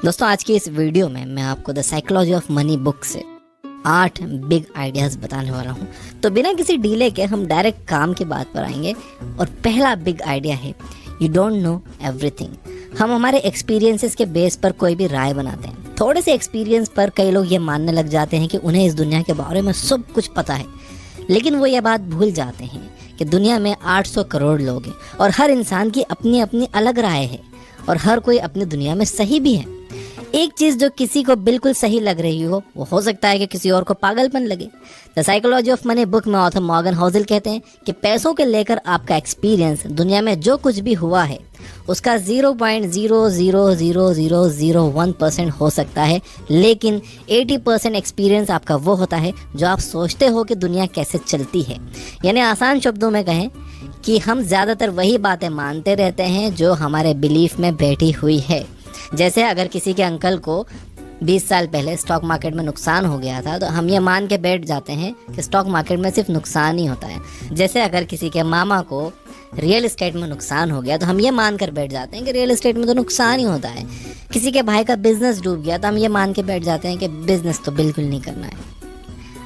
दोस्तों, आज की इस वीडियो में मैं आपको the psychology of money book से 8 बिग आइडियाज़ बताने वाला हूँ। तो बिना किसी डीले के हम डायरेक्ट काम की बात पर आएंगे। और पहला बिग आइडिया है, यू डोंट नो एवरीथिंग। हम हमारे एक्सपीरियंसेस के बेस पर कोई भी राय बनाते हैं। थोड़े से एक्सपीरियंस पर कई लोग ये मानने लग जाते हैं कि उन्हें इस दुनिया के बारे में सब कुछ पता है, लेकिन वो ये बात भूल जाते हैं कि दुनिया में 800 करोड़ लोग हैं और हर इंसान की अपनी अपनी अलग राय है और हर कोई अपनी दुनिया में सही भी है। एक चीज़ जो किसी को बिल्कुल सही लग रही हो, वो हो सकता है कि किसी और को पागलपन लगे। The psychology of money book में ऑथर मॉर्गन होज़ल कहते हैं कि पैसों के लेकर आपका एक्सपीरियंस दुनिया में जो कुछ भी हुआ है उसका 0.0000001% हो सकता है, लेकिन 80% एक्सपीरियंस आपका वो होता है जो आप सोचते हो कि दुनिया कैसे चलती है। यानी आसान शब्दों में कहें कि हम ज़्यादातर वही बातें मानते रहते हैं जो हमारे बिलीफ में बैठी हुई है। जैसे अगर किसी के अंकल को 20 साल पहले स्टॉक मार्केट में नुकसान हो गया था, तो हम ये मान के बैठ जाते हैं कि स्टॉक मार्केट में सिर्फ नुकसान ही होता है। जैसे अगर किसी के मामा को रियल एस्टेट में नुकसान हो गया, तो हम ये मान कर बैठ जाते हैं कि रियल एस्टेट में तो नुकसान ही होता है। किसी के भाई का बिजनेस डूब गया, तो हम ये मान के बैठ जाते हैं कि बिजनेस तो बिल्कुल नहीं करना है।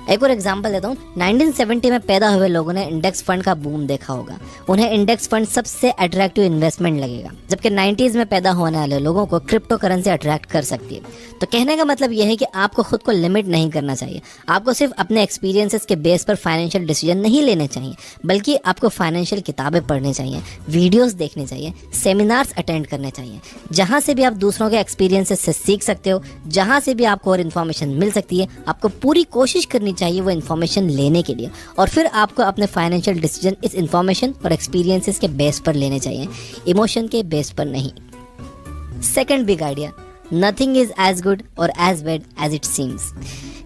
एक और एग्जांपल देता हूँ। 1970 में पैदा हुए लोगों ने इंडेक्स फंड का बूम देखा होगा। उन्हें इंडेक्स फंड सबसे अट्रैक्टिव इन्वेस्टमेंट लगेगा, जबकि 90s में पैदा होने वाले लोगों को क्रिप्टो करेंसी अट्रैक्ट कर सकती है। तो कहने का मतलब यह है कि आपको खुद को लिमिट नहीं करना चाहिए। आपको सिर्फ अपने एक्सपीरियंसेस के बेस पर फाइनेंशियल डिसीजन नहीं लेने चाहिए, बल्कि आपको फाइनेंशियल किताबें पढ़नी चाहिए, वीडियोस देखने चाहिए, सेमिनार्स अटेंड करने चाहिए। जहाँ से भी आप दूसरों के एक्सपीरियंसेस से सीख सकते हो, जहाँ से भी आपको और इन्फॉर्मेशन मिल सकती है, आपको पूरी कोशिश करनी चाहिए वो इन्फॉर्मेशन लेने के लिए। और फिर आपको अपने फाइनेंशियल डिसीजन इस इन्फॉर्मेशन और एक्सपीरियंसेस के बेस पर लेने चाहिए, इमोशन के बेस पर नहीं। Second big idea, nothing is as good और as bad as it seems.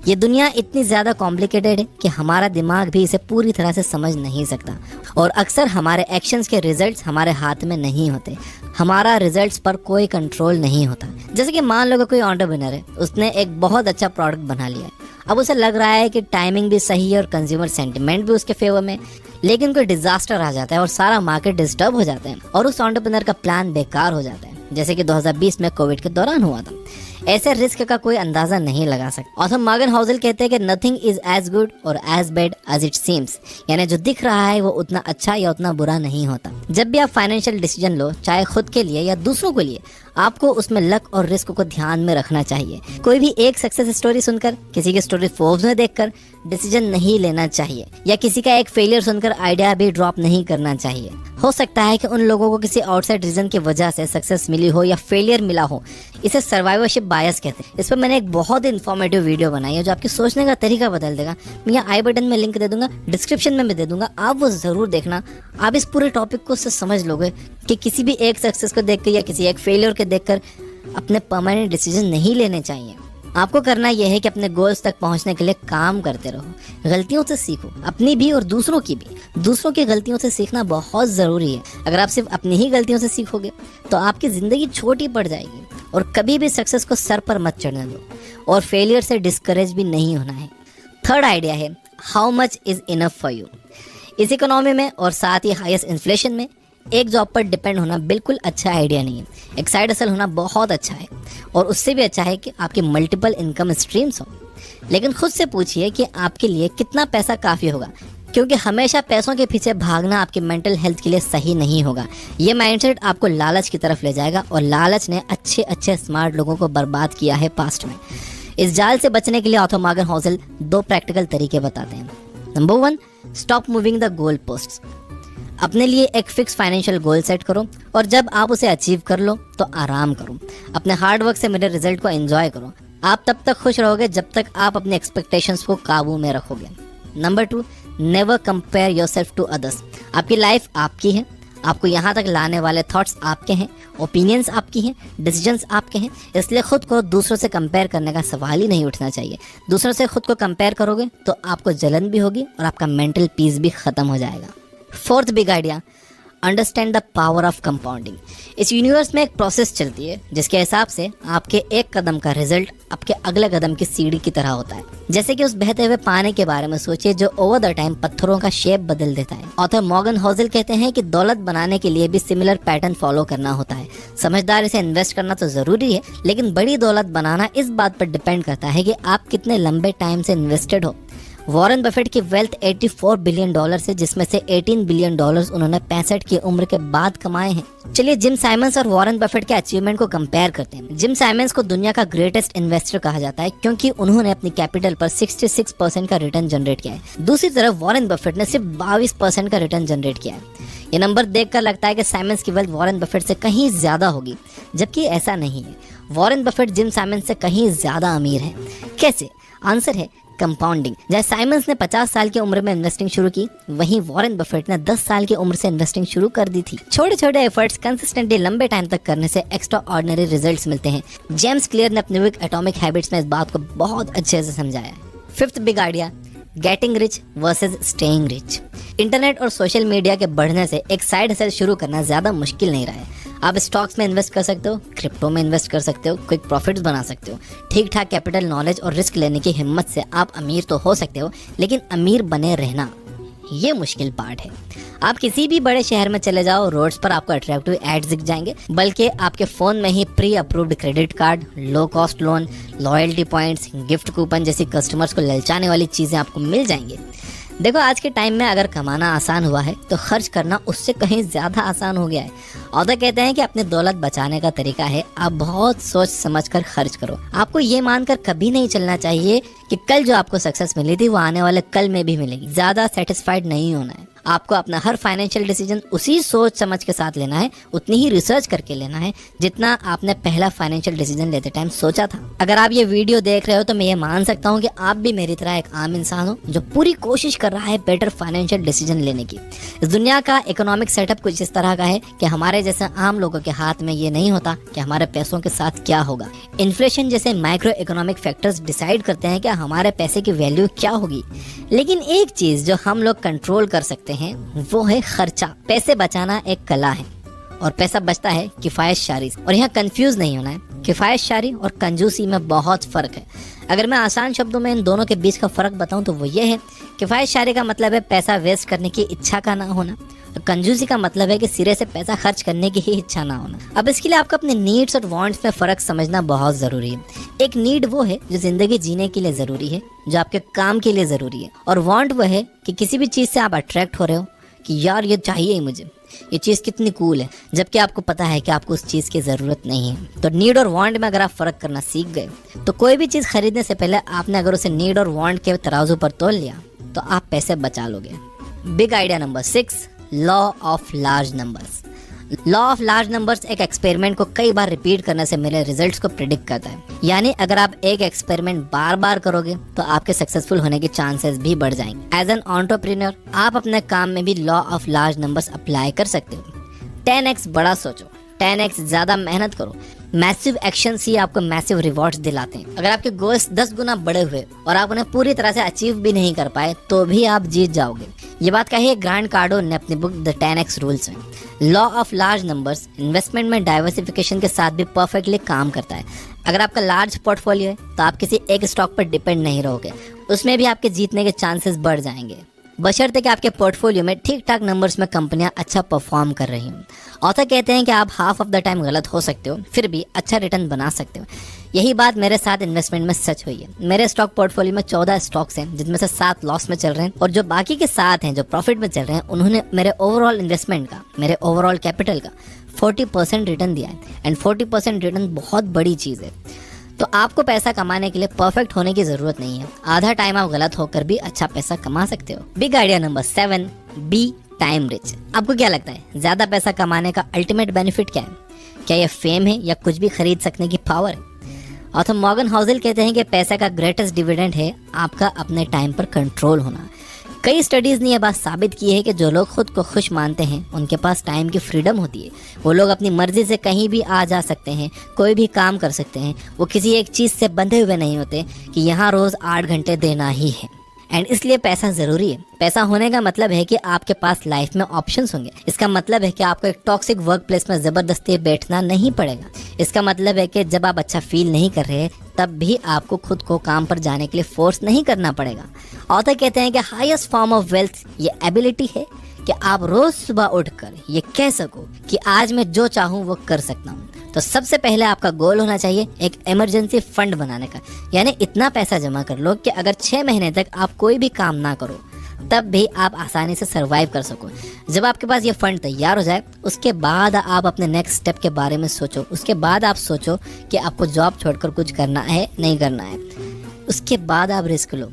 ये दुनिया इतनी ज़्यादा कॉम्प्लिकेटेड है कि हमारा दिमाग भी इसे पूरी तरह से समझ नहीं सकता, और अक्सर हमारे एक्शंस के रिजल्ट्स हमारे हाथ में नहीं होते। हमारा रिजल्ट्स पर कोई कंट्रोल नहीं होता। जैसे कि मान लो कि कोई एंटरप्रेन्योर है, उसने एक बहुत अच्छा प्रोडक्ट बना लिया है। अब उसे लग रहा है कि टाइमिंग भी सही है और कंज्यूमर सेंटिमेंट भी उसके फेवर में, लेकिन कोई डिजास्टर आ जाता है और सारा मार्केट डिस्टर्ब हो जाता है और उस एंटरप्रेन्योर का प्लान बेकार हो जाता है, जैसे कि 2020 में कोविड के दौरान हुआ था। ऐसे रिस्क का कोई अंदाजा नहीं लगा सकता। ऑथर मॉर्गन होज़ल कहते हैं कि नथिंग इज एज गुड और as bad as it seems. यानी जो दिख रहा है वो उतना अच्छा या उतना बुरा नहीं होता। जब भी आप फाइनेंशियल डिसीजन लो, चाहे खुद के लिए या दूसरों के लिए, आपको उसमें लक और रिस्क को ध्यान में रखना चाहिए। कोई भी एक सक्सेस स्टोरी सुनकर, किसी की स्टोरी फोर्ब्स में देखकर डिसीजन नहीं लेना चाहिए, या किसी का एक फेलियर सुनकर आइडिया भी ड्रॉप नहीं करना चाहिए। हो सकता है कि उन लोगों को किसी आउटसाइड रीजन की वजह से सक्सेस मिली हो या फेलियर मिला हो। इसे सर्वाइवरशिप बायस कहते हैं। इस पर मैंने एक बहुत ही इन्फॉर्मेटिव वीडियो बनाई है जो आपके सोचने का तरीका बदल देगा। मैं यहाँ आई बटन में लिंक दे दूंगा, डिस्क्रिप्शन में भी दे दूंगा, आप वो जरूर देखना। आप इस पूरे टॉपिक को उससे समझ लोगे कि किसी भी एक सक्सेस को देखकर या किसी एक फेलियर को देखकर अपने परमानेंट डिसीजन नहीं लेने चाहिए। आपको करना यह है कि अपने गोल्स तक पहुंचने के लिए काम करते रहो, गलतियों से सीखो, अपनी भी और दूसरों की भी। दूसरों की गलतियों से सीखना बहुत ज़रूरी है। अगर आप सिर्फ अपनी ही गलतियों से सीखोगे तो आपकी ज़िंदगी छोटी पड़ जाएगी। और कभी भी सक्सेस को सर पर मत चढ़ने दो और फेलियर से डिस्करेज भी नहीं होना है। थर्ड आइडिया है, how much is enough for you. इस इकोनॉमी में और साथ ही हाईएस्ट इन्फ्लेशन में एक जॉब पर डिपेंड होना बिल्कुल अच्छा आइडिया नहीं है। एक साइड हसल होना बहुत अच्छा है, और उससे भी अच्छा है कि आपके मल्टीपल इनकम स्ट्रीम्स हो। लेकिन खुद से पूछिए कि आपके लिए कितना पैसा काफ़ी होगा, क्योंकि हमेशा पैसों के पीछे भागना आपकी मेंटल हेल्थ के लिए सही नहीं होगा। ये माइंडसेट आपको लालच की तरफ ले जाएगा, और लालच ने अच्छे अच्छे स्मार्ट लोगों को बर्बाद किया है पास्ट में। इस जाल से बचने के लिए ऑथर मॉर्गन होज़ल 2 प्रैक्टिकल तरीके बताते हैं। Number 1, stop moving the goal posts. अपने लिए एक फिक्स फाइनेंशियल गोल सेट करो, और जब आप उसे अचीव कर लो तो आराम करो। अपने हार्ड वर्क से मिले रिजल्ट को एंजॉय करो। आप तब तक खुश रहोगे जब तक आप अपने एक्सपेक्टेशंस को काबू में रखोगे। Number 2, never compare yourself to others. आपकी लाइफ आपकी है, आपको यहाँ तक लाने वाले थॉट्स आपके हैं, ओपिनियंस आपकी हैं, डिसीजंस आपके हैं। इसलिए खुद को दूसरों से कंपेयर करने का सवाल ही नहीं उठना चाहिए। दूसरों से खुद को कंपेयर करोगे तो आपको जलन भी होगी और आपका मेंटल पीस भी खत्म हो जाएगा। Fourth big idea, understand the power of compounding. इस यूनिवर्स में एक प्रोसेस चलती है जिसके हिसाब से आपके एक कदम का रिजल्ट आपके अगले कदम की सीढ़ी की तरह होता है। जैसे कि उस बहते हुए पानी के बारे में सोचिए जो ओवर द टाइम पत्थरों का शेप बदल देता है। ऑथर मॉर्गन होज़ल कहते हैं कि दौलत बनाने के लिए भी सिमिलर पैटर्न फॉलो करना होता है। समझदारी से इन्वेस्ट करना तो जरूरी है, लेकिन बड़ी दौलत बनाना इस बात पर डिपेंड करता है कि आप कितने लंबे टाइम से इन्वेस्टेड हो। वॉरेन बफेट की वेल्थ $84 बिलियन से, जिसमें से $18 बिलियन उन्होंने 65 की उम्र के बाद कमाए हैं। चलिए जिम साइमंस और वॉरेन बफेट के अचीवमेंट को कंपेयर करते हैं। जिम साइमंस को दुनिया का ग्रेटेस्ट इन्वेस्टर कहा जाता है क्योंकि उन्होंने अपनी कैपिटल पर 66% का रिटर्न जनरेट किया है। दूसरी तरफ वॉरेन बफेट ने सिर्फ 22% का रिटर्न जनरेट किया है। ये नंबर देखकर लगता है कि साइमंस की वेल्थ वॉरेन बफेट से कहीं ज्यादा होगी, जबकि ऐसा नहीं है। वॉरेन बफेट जिम साइमंस से कहीं ज्यादा अमीर है। कैसे? आंसर है कंपाउंडिंग। जैसे साइमंस ने 50 साल की उम्र में इन्वेस्टिंग शुरू की, वहीं वॉरेन बफेट ने 10 साल की उम्र से इन्वेस्टिंग शुरू कर दी थी। छोटे छोटे एफर्ट्स कंसिस्टेंटली लंबे टाइम तक करने से एक्स्ट्रा ऑर्डिनरी रिजल्ट्स मिलते हैं। जेम्स क्लियर ने अपने बुक एटॉमिक हैबिट्स में इस बात को बहुत अच्छे से समझाया है। Fifth big idea, getting rich versus staying rich. Internet और सोशल मीडिया के बढ़ने से एक साइड हसल शुरू करना ज्यादा मुश्किल नहीं रहा है। आप स्टॉक्स में इन्वेस्ट कर सकते हो, क्रिप्टो में इन्वेस्ट कर सकते हो, क्विक प्रॉफिट्स बना सकते हो। ठीक ठाक कैपिटल, नॉलेज और रिस्क लेने की हिम्मत से आप अमीर तो हो सकते हो, लेकिन अमीर बने रहना ये मुश्किल पार्ट है। आप किसी भी बड़े शहर में चले जाओ, रोड्स पर आपको अट्रैक्टिव एड्स दिख जाएंगे, बल्कि आपके फोन में ही pre approved credit card, low cost loan, loyalty points, gift coupon जैसी कस्टमर्स को ललचाने वाली चीजें आपको मिल जाएंगी। देखो आज के टाइम में अगर कमाना आसान हुआ है तो खर्च करना उससे कहीं ज्यादा आसान हो गया है। ऑथर कहते हैं कि अपनी दौलत बचाने का तरीका है आप बहुत सोच समझ कर खर्च करो। आपको ये मानकर कभी नहीं चलना चाहिए कि कल जो आपको सक्सेस मिली थी वो आने वाले कल में भी मिलेगी। ज्यादा सेटिस्फाइड नहीं होना है। आपको अपना हर फाइनेंशियल डिसीजन उसी सोच समझ के साथ लेना है, उतनी ही रिसर्च करके लेना है जितना आपने पहला फाइनेंशियल डिसीजन लेते टाइम सोचा था। अगर आप ये वीडियो देख रहे हो तो मैं ये मान सकता हूँ कि आप भी मेरी तरह एक आम इंसान हो जो पूरी कोशिश कर रहा है बेटर फाइनेंशियल डिसीजन लेने की। इस दुनिया का इकोनॉमिक सेटअप कुछ इस तरह का है कि हमारे जैसे आम लोगों के हाथ में ये नहीं होता कि हमारे पैसों के साथ क्या होगा। इन्फ्लेशन जैसे माइक्रो इकोनॉमिक फैक्टर्स डिसाइड करते हैं कि हमारे पैसे की वैल्यू क्या होगी, लेकिन एक चीज जो हम लोग कंट्रोल कर सकते हैं वो है खर्चा। पैसे बचाना एक कला है और पैसा बचता है किफायतशारी से। और यहाँ कंफ्यूज नहीं होना है, किफायतशारी और कंजूसी में बहुत फर्क है। अगर मैं आसान शब्दों में इन दोनों के बीच का फर्क बताऊं तो वो ये है, किफायतशारी का मतलब है पैसा वेस्ट करने की इच्छा का ना होना, तो कंजूसी का मतलब है कि सिरे से पैसा खर्च करने की ही इच्छा ना होना। अब इसके लिए आपको अपने नीड्स और वांट्स में फर्क समझना बहुत जरूरी है। एक नीड वो है जो जिंदगी जीने के लिए जरूरी है, जो आपके काम के लिए जरूरी है, और वांट वो है कि किसी भी चीज से आप अट्रैक्ट हो रहे हो कि यार ये चाहिए ही मुझे, ये चीज़ कितनी कूल है, जबकि आपको पता है कि आपको उस चीज़ की ज़रूरत नहीं है। तो नीड और वांट में अगर आप फ़र्क करना सीख गए तो कोई भी चीज़ खरीदने से पहले आपने अगर उसे नीड और वांट के तराजू पर तोल लिया तो आप पैसे बचा लोगे। Big idea number 6, law of large numbers. Law of large numbers एक एक्सपेरिमेंट को कई बार रिपीट करने से मिले रिजल्ट्स को प्रिडिक्ट करता है। यानी अगर आप एक एक्सपेरिमेंट बार बार करोगे तो आपके सक्सेसफुल होने के चांसेस भी बढ़ जाएंगे। एज एन एंटरप्रेन्योर आप अपने काम में भी law of large numbers apply कर सकते हो। 10x बड़ा सोचो, 10x ज्यादा मेहनत करो। मैसिव एक्शंस ही आपको मैसिव रिवॉर्ड्स दिलाते हैं। अगर आपके गोल्स 10 गुना बड़े हुए और आप उन्हें पूरी तरह से अचीव भी नहीं कर पाए तो भी आप जीत जाओगे। ये बात कही है ग्रांट कार्डोन ने अपनी बुक द 10x रूल्स में। Law of large numbers investment में डाइवर्सिफिकेशन के साथ भी परफेक्टली काम करता है। अगर आपका लार्ज पोर्टफोलियो है तो आप किसी एक स्टॉक पर डिपेंड नहीं रहोगे, उसमें भी आपके जीतने के चांसेस बढ़ जाएंगे, बशर्ते कि आपके पोर्टफोलियो में ठीक ठाक नंबर्स में कंपनियां अच्छा परफॉर्म कर रही हों। ऑथर कहते हैं कि आप हाफ ऑफ द टाइम गलत हो सकते हो फिर भी अच्छा रिटर्न बना सकते हो। यही बात मेरे साथ इन्वेस्टमेंट में सच हुई है। मेरे स्टॉक पोर्टफोलियो में 14 स्टॉक्स हैं जिनमें से 7 लॉस में चल रहे हैं, और जो बाकी के 7 हैं जो प्रॉफिट में चल रहे हैं उन्होंने मेरे ओवरऑल इन्वेस्टमेंट का, मेरे ओवरऑल कैपिटल का 40% रिटर्न दिया है। एंड 40% रिटर्न बहुत बड़ी चीज़ है। तो आपको पैसा कमाने के लिए परफेक्ट होने की जरूरत नहीं है। आधा टाइम आप गलत होकर भी अच्छा पैसा कमा सकते हो। Big idea number 7, be time rich. आपको क्या लगता है ज्यादा पैसा कमाने का अल्टीमेट बेनिफिट क्या है? क्या ये फेम है या कुछ भी खरीद सकने की पावर है? ऑथर मॉर्गन होज़ल कहते हैं कि पैसा का ग्रेटेस्ट डिविडेंड है आपका अपने टाइम पर कंट्रोल होना। कई स्टडीज ने यह बात साबित की है कि जो लोग खुद को खुश मानते हैं उनके पास टाइम की फ्रीडम होती है। वो लोग अपनी मर्जी से कहीं भी आ जा सकते हैं, कोई भी काम कर सकते हैं। वो किसी एक चीज़ से बंधे हुए नहीं होते कि यहाँ रोज़ 8 घंटे देना ही है। एंड इसलिए पैसा ज़रूरी है। पैसा होने का मतलब है कि आपके पास लाइफ में ऑप्शंस होंगे। इसका मतलब है कि आपको एक टॉक्सिक वर्क प्लेस में ज़बरदस्ती बैठना नहीं पड़ेगा। इसका मतलब है कि जब आप अच्छा फील नहीं कर रहे तब भी आपको खुद को काम पर जाने के लिए फोर्स नहीं करना पड़ेगा। ऑथर कहते हैं कि हाईएस्ट फॉर्म ऑफ वेल्थ ये एबिलिटी है कि आप रोज़ सुबह उठकर ये कह सको कि आज मैं जो चाहूँ वो कर सकता हूँ। तो सबसे पहले आपका गोल होना चाहिए एक इमरजेंसी फंड बनाने का, यानी इतना पैसा जमा कर लो कि अगर 6 महीने तक आप कोई भी काम ना करो तब भी आप आसानी से सरवाइव कर सको। जब आपके पास ये फंड तैयार हो जाए उसके बाद आप अपने नेक्स्ट स्टेप के बारे में सोचो। उसके बाद आप सोचो कि आपको जॉब छोड़कर कुछ करना है नहीं करना है। उसके बाद आप रिस्क लो।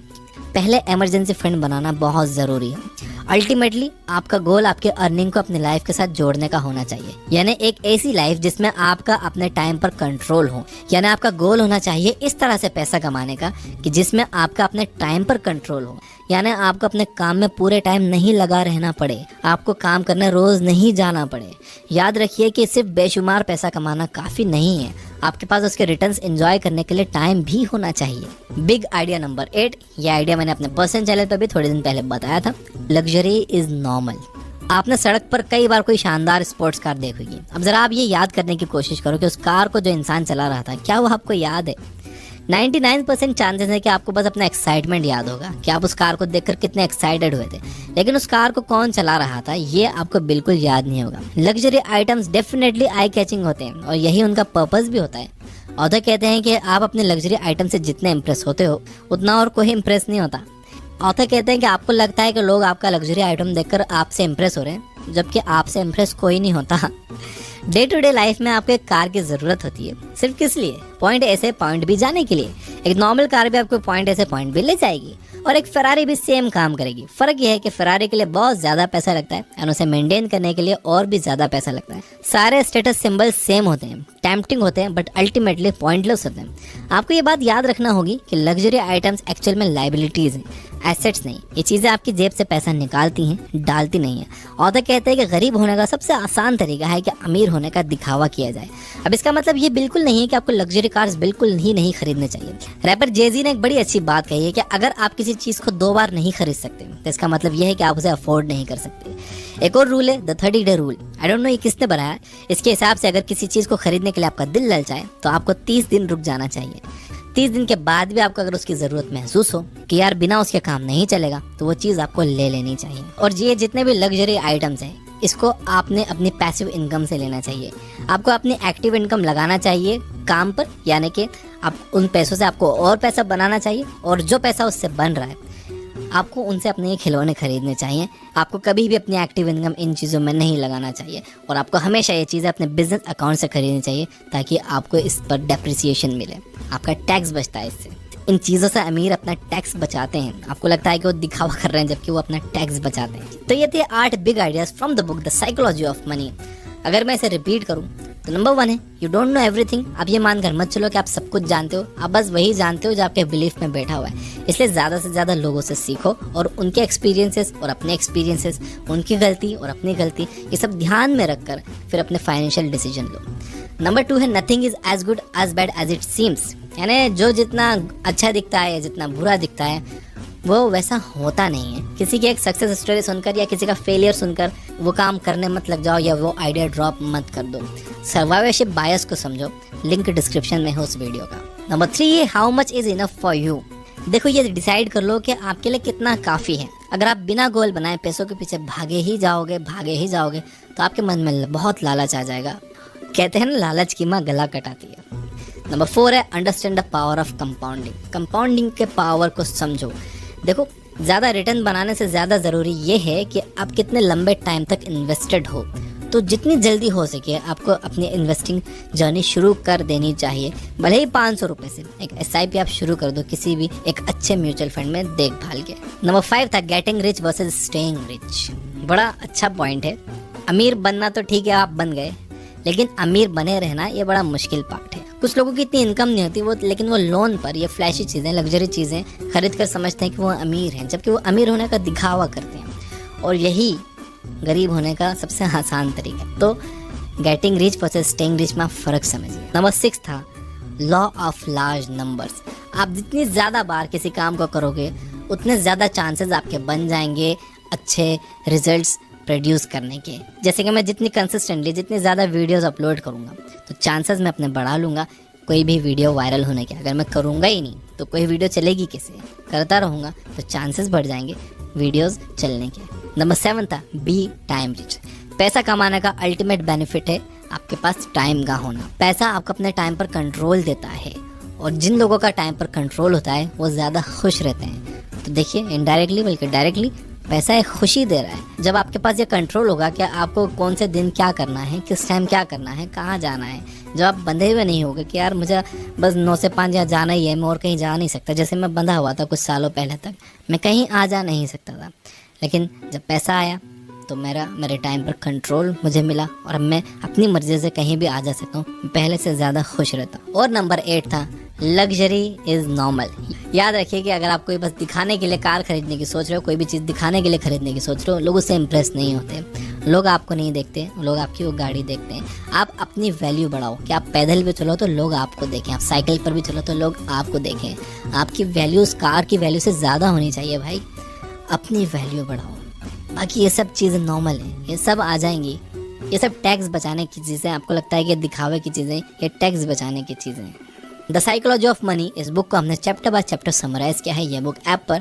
पहले इमरजेंसी फंड बनाना बहुत ज़रूरी है। अल्टीमेटली आपका गोल आपके अर्निंग को अपनी लाइफ के साथ जोड़ने का होना चाहिए, यानी एक ऐसी लाइफ जिसमें आपका अपने टाइम पर कंट्रोल हो। यानी आपका गोल होना चाहिए इस तरह से पैसा कमाने का कि जिसमें आपका अपने टाइम पर कंट्रोल हो। यानी आपको अपने काम में पूरे टाइम नहीं लगा रहना पड़े, आपको काम करने रोज़ नहीं जाना पड़े। याद रखिए कि सिर्फ बेशुमार पैसा कमाना काफ़ी नहीं है, आपके पास उसके रिटर्न्स एंजॉय करने के लिए टाइम भी होना चाहिए। बिग आइडिया नंबर 8, ये आइडिया मैंने अपने पर्सनल चैनल पर भी थोड़े दिन पहले बताया था। Luxury is normal. आपने सड़क पर कई बार कोई शानदार स्पोर्ट्स कार देखी होगी। अब जरा आप ये याद करने की कोशिश करो कि उस कार को जो इंसान चला रहा था क्या वो आपको याद है? 99% चांसेस है कि आपको बस अपना एक्साइटमेंट याद होगा कि आप उस कार को देखकर कितने एक्साइटेड हुए थे, लेकिन उस कार को कौन चला रहा था ये आपको बिल्कुल याद नहीं होगा। Luxury items definitely eye catching होते हैं और यही उनका पर्पस भी होता है। ऑथर कहते हैं कि आप अपने लग्जरी आइटम से जितने इम्प्रेस होते हो उतना और कोई इम्प्रेस नहीं होता। ऑथर कहते हैं कि आपको लगता है कि लोग आपका लग्जरी आइटम देखकर आपसे इम्प्रेस हो रहे हैं, जबकि आपसे इम्प्रेस कोई नहीं होता। डे टू डे लाइफ में आपको एक कार की ज़रूरत होती है, सिर्फ किस लिए? पॉइंट ए से पॉइंट बी जाने के लिए। एक नॉर्मल कार भी आपको पॉइंट ए से पॉइंट बी ले जाएगी और एक फरारी भी सेम काम करेगी। फ़र्क यह है कि फरारी के लिए बहुत ज़्यादा पैसा लगता है और उसे मेंटेन करने के लिए और भी ज़्यादा पैसा लगता है। सारे स्टेटस सिंबल सेम होते हैं, टेम्पटिंग होते हैं, बट अल्टीमेटली पॉइंटलेस होते हैं। आपको ये बात याद रखना होगी कि लग्जरी आइटम्स एक्चुअल में लाइबिलिटीज़ हैं, एसेट्स नहीं। ये चीज़ें आपकी जेब से पैसा निकालती हैं, डालती नहीं है। ऑथर कहते हैं कि गरीब होने का सबसे आसान तरीका है कि अमीर होने का दिखावा किया जाए। अब इसका मतलब ये बिल्कुल नहीं है कि आपको लग्जरी कार्स बिल्कुल ही नहीं खरीदने चाहिए। रैपर जेजी ने एक बड़ी अच्छी बात कही है कि अगर आप किसी चीज़ को 2 बार नहीं खरीद सकते तो इसका मतलब यह है कि आप उसे अफोर्ड नहीं कर सकते। एक और रूल है the 30 day rule. I don't know ये किसने बनाया। इसके हिसाब से अगर किसी चीज़ को खरीदने के लिए आपका दिल ललचाए तो आपको 30 दिन रुक जाना चाहिए। 30 दिन के बाद भी आपको अगर उसकी ज़रूरत महसूस हो कि यार बिना उसके काम नहीं चलेगा तो वो चीज़ आपको ले लेनी चाहिए। और ये जितने भी लग्जरी आइटम्स हैं इसको आपने अपनी पैसिव इनकम से लेना चाहिए। आपको अपनी एक्टिव इनकम लगाना चाहिए काम पर, यानी कि आप उन पैसों से आपको और पैसा बनाना चाहिए और जो पैसा उससे बन रहा है आपको उनसे अपने ये खिलौने खरीदने चाहिए। आपको कभी भी अपनी एक्टिव इनकम इन चीज़ों में नहीं लगाना चाहिए और आपको हमेशा ये चीज़ें अपने बिजनेस अकाउंट से खरीदनी चाहिए ताकि आपको इस पर डेप्रिसिएशन मिले, आपका टैक्स बचता है इससे। इन चीज़ों से अमीर अपना टैक्स बचाते हैं। आपको लगता है कि वो दिखावा कर रहे हैं जबकि वो अपना टैक्स बचाते हैं। तो ये थे 8 big ideas from the book the psychology of money. अगर मैं इसे रिपीट करूं तो नंबर 1 है यू डोंट नो एवरीथिंग। आप ये मानकर मत चलो कि आप सब कुछ जानते हो, आप बस वही जानते हो जो आपके बिलीफ में बैठा हुआ है। इसलिए ज़्यादा से ज़्यादा लोगों से सीखो और उनके एक्सपीरियंसेस और अपने एक्सपीरियंसेस, उनकी गलती और अपनी गलती, ये सब ध्यान में रखकर फिर अपने फाइनेंशियल डिसीजन लो। नंबर 2 है nothing is as good as bad as it seems. यानी जो जितना अच्छा दिखता है या जितना बुरा दिखता है वो वैसा होता नहीं है। किसी की एक सक्सेस स्टोरी सुनकर या किसी का फेलियर सुनकर वो काम करने मत लग जाओ या वो आइडिया ड्रॉप मत कर दो। सर्वाइवरशिप बायस को समझो, लिंक डिस्क्रिप्शन में है उस वीडियो का। नंबर 3 है how much is enough for you. देखो ये डिसाइड कर लो कि आपके लिए कितना काफ़ी है। अगर आप बिना गोल बनाए पैसों के पीछे भागे ही जाओगे तो आपके मन में बहुत लालच आ जाएगा। कहते हैं ना लालच की माँ गला कटाती है। नंबर 4 है understand the power of compounding. Compounding के पावर को समझो। देखो ज़्यादा रिटर्न बनाने से ज़्यादा ज़रूरी ये है कि आप कितने लंबे टाइम तक इन्वेस्टेड हो। तो जितनी जल्दी हो सके आपको अपनी इन्वेस्टिंग जर्नी शुरू कर देनी चाहिए। भले ही 500 रुपये से एक SIP आप शुरू कर दो किसी भी एक अच्छे म्यूचुअल फंड में देखभाल के। नंबर 5 था getting rich versus staying rich. बड़ा अच्छा पॉइंट है। अमीर बनना तो ठीक है, आप बन गए, लेकिन अमीर बने रहना ये बड़ा मुश्किल पार्ट है। कुछ लोगों की इतनी इनकम नहीं होती लेकिन वो लोन पर ये फ्लैशी चीज़ें, लग्जरी चीज़ें खरीद कर समझते हैं कि वो अमीर हैं, जबकि वो अमीर होने का दिखावा करते हैं और यही गरीब होने का सबसे आसान तरीका है। तो getting rich versus staying rich में फ़र्क समझिए। नंबर 6 था लॉ ऑफ लार्ज नंबर्स। आप जितनी ज़्यादा बार किसी काम को करोगे उतने ज़्यादा चांसेस आपके बन जाएंगे अच्छे रिजल्ट्स प्रोड्यूस करने के। जैसे कि मैं जितनी कंसिस्टेंटली जितनी ज़्यादा वीडियोस अपलोड करूँगा तो चांसेस मैं अपने बढ़ा लूँगा कोई भी वीडियो वायरल होने के। अगर मैं करूँगा ही नहीं तो कोई वीडियो चलेगी कैसे? करता रहूँगा तो चांसेस बढ़ जाएंगे वीडियोस चलने के। नंबर 7 था बी टाइम रिच। पैसा कमाने का अल्टीमेट बेनिफिट है आपके पास टाइम का होना। पैसा आपको अपने टाइम पर कंट्रोल देता है और जिन लोगों का टाइम पर कंट्रोल होता है वो ज़्यादा खुश रहते हैं। तो देखिए इनडायरेक्टली बल्कि डायरेक्टली पैसा एक खुशी दे रहा है। जब आपके पास ये कंट्रोल होगा कि आपको कौन से दिन क्या करना है, किस टाइम क्या करना है, कहाँ जाना है, जब आप बंधे हुए नहीं होगे कि यार मुझे बस 9 से 5 यहाँ जाना ही है, मैं और कहीं जा नहीं सकता। जैसे मैं बंधा हुआ था कुछ सालों पहले तक, मैं कहीं आ जा नहीं सकता था। लेकिन जब पैसा आया तो मेरे टाइम पर कंट्रोल मुझे मिला और अब मैं अपनी मर्ज़ी से कहीं भी आ जा सकता हूँ, पहले से ज़्यादा खुश रहता हूँ। और नंबर 8 था लग्जरी इज़ नॉर्मल। याद रखिए कि अगर आप कोई बस दिखाने के लिए कार खरीदने की सोच रहे हो, कोई भी चीज़ दिखाने के लिए खरीदने की सोच रहे हो, लोग उससे इम्प्रेस नहीं होते। लोग आपको नहीं देखते, लोग आपकी वो गाड़ी देखते हैं। आप अपनी वैल्यू बढ़ाओ कि आप पैदल भी चलो तो लोग आपको देखें, आप साइकिल पर भी चलो तो लोग आपको देखें। आपकी वैल्यू उस कार की वैल्यू से ज़्यादा होनी चाहिए भाई। अपनी वैल्यू बढ़ाओ। बाकी ये सब चीज़ें नॉर्मल है, ये सब आ जाएंगी। ये सब टैक्स बचाने की चीज़ें, आपको लगता है कि दिखावे की चीज़ें, ये टैक्स बचाने की चीज़ें। द साइकोलॉजी ऑफ मनी, इस बुक को हमने चैप्टर बाय चैप्टर समराइज किया है ये बुक ऐप पर,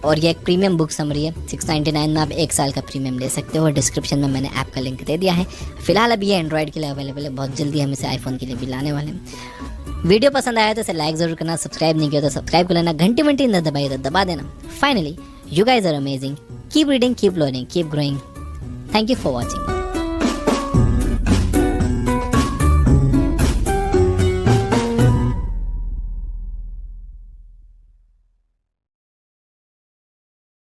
और ये एक प्रीमियम बुक समरी है। 699 में आप 1 साल का प्रीमियम ले सकते हो। डिस्क्रिप्शन में मैंने ऐप का लिंक दे दिया है। फिलहाल अभी ये एंड्रॉइड के लिए अवेलेबल है, बहुत जल्दी हम इसे आईफोन के लिए भी लाने वाले हैं। वीडियो पसंद आया तो इसे लाइक ज़रूर करना, सब्सक्राइब नहीं किया तो सब्सक्राइब कर लेना, घंटी न दबाई तो दबा देना। Finally, you guys are amazing. Keep reading, keep learning, keep growing. Thank you for watching.